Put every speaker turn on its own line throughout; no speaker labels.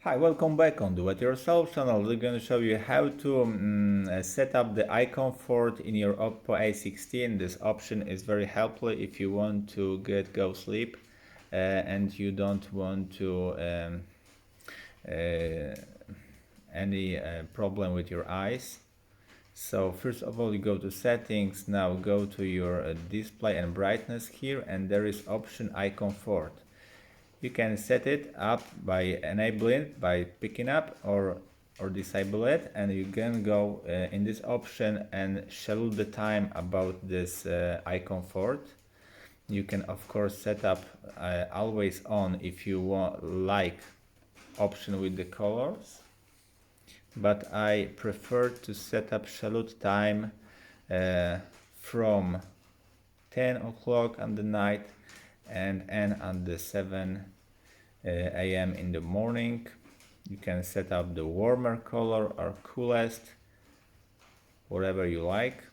Hi, welcome back on Do It Yourself channel. We're going to show you how to set up the eye comfort in your Oppo A16. This option is very helpful if you want to go sleep and you don't want to any problem with your eyes. So first of all, you go to settings. Now go to your display and brightness here, and there is option eye comfort. You can set it up by enabling it by picking up or disable it, and you can go in this option and schedule the time about this eye comfort. You can of course set up always on if you like option with the colors, but I prefer to set up scheduled time from 10 o'clock on the night and end at the 7 a.m. in the morning. You can set up the warmer color or coolest, whatever you like.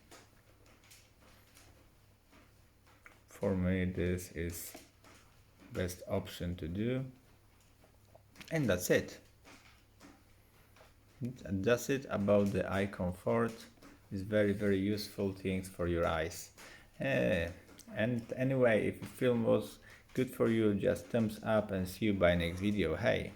For me, this is best option to do, and that's it. That's it about the eye comfort. It's very useful things for your eyes. And anyway, if the film was good for you, just thumbs up and see you by next video. Hey.